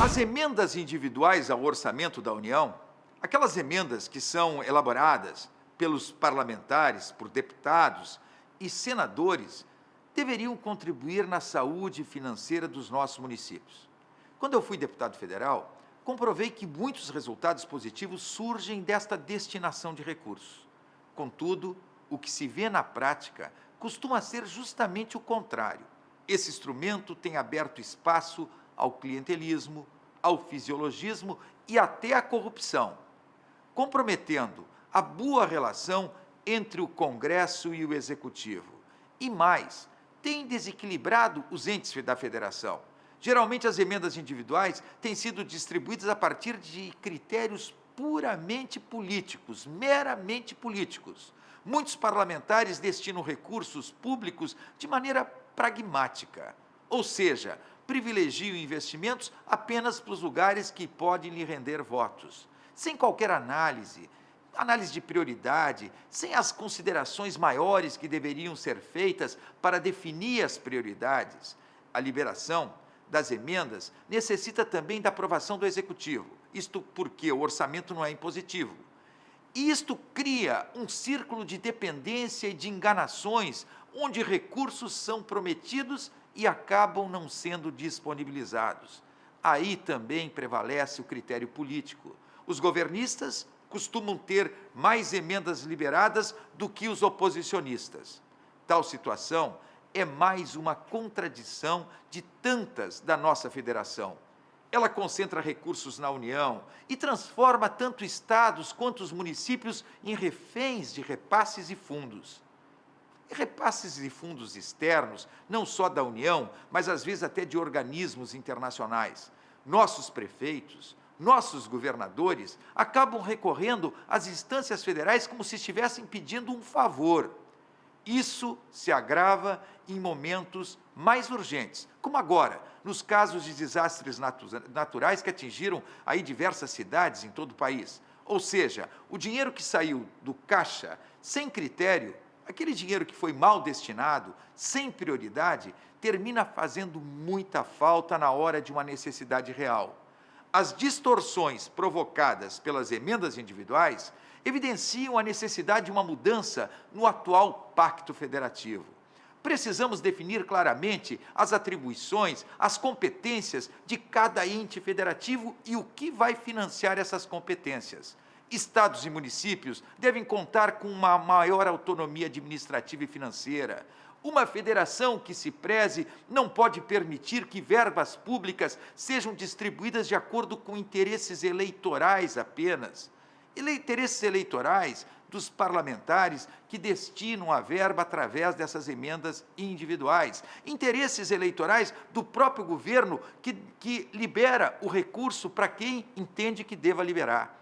As emendas individuais ao orçamento da União, aquelas emendas que são elaboradas pelos parlamentares, por deputados e senadores, deveriam contribuir na saúde financeira dos nossos municípios. Quando eu fui deputado federal, comprovei que muitos resultados positivos surgem desta destinação de recursos. Contudo, o que se vê na prática costuma ser justamente o contrário. Esse instrumento tem aberto espaço ao clientelismo, ao fisiologismo e até à corrupção, comprometendo a boa relação entre o Congresso e o Executivo. E mais, tem desequilibrado os entes da federação. Geralmente, as emendas individuais têm sido distribuídas a partir de critérios puramente políticos, meramente políticos. Muitos parlamentares destinam recursos públicos de maneira pragmática, ou seja, privilegiam investimentos apenas para os lugares que podem lhe render votos, sem qualquer análise de prioridade, sem as considerações maiores que deveriam ser feitas para definir as prioridades. A liberação das emendas necessita também da aprovação do Executivo, isto porque o orçamento não é impositivo. E isto cria um círculo de dependência e de enganações, onde recursos são prometidos e acabam não sendo disponibilizados. Aí também prevalece o critério político. Os governistas costumam ter mais emendas liberadas do que os oposicionistas. Tal situação é mais uma contradição de tantas da nossa federação. Ela concentra recursos na União e transforma tanto estados quanto os municípios em reféns de repasses e fundos. Repasses e fundos externos, não só da União, mas às vezes até de organismos internacionais. Nossos prefeitos, nossos governadores acabam recorrendo às instâncias federais como se estivessem pedindo um favor. Isso se agrava em momentos mais urgentes, como agora, nos casos de desastres naturais que atingiram aí diversas cidades em todo o país. Ou seja, o dinheiro que saiu do caixa sem critério, aquele dinheiro que foi mal destinado, sem prioridade, termina fazendo muita falta na hora de uma necessidade real. As distorções provocadas pelas emendas individuais evidenciam a necessidade de uma mudança no atual pacto federativo. Precisamos definir claramente as atribuições, as competências de cada ente federativo e o que vai financiar essas competências. Estados e municípios devem contar com uma maior autonomia administrativa e financeira. Uma federação que se preze não pode permitir que verbas públicas sejam distribuídas de acordo com interesses eleitorais apenas. Interesses eleitorais dos parlamentares que destinam a verba através dessas emendas individuais. Interesses eleitorais do próprio governo que libera o recurso para quem entende que deva liberar.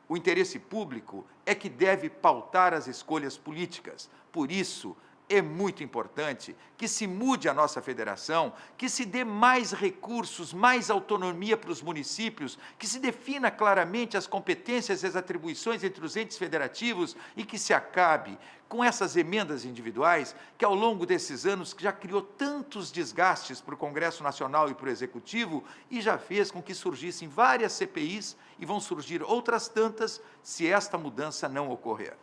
O interesse público é que deve pautar as escolhas políticas. Por isso, é muito importante que se mude a nossa federação, que se dê mais recursos, mais autonomia para os municípios, que se defina claramente as competências e as atribuições entre os entes federativos e que se acabe com essas emendas individuais que, ao longo desses anos, já criou tantos desgastes para o Congresso Nacional e para o Executivo e já fez com que surgissem várias CPIs e vão surgir outras tantas se esta mudança não ocorrer.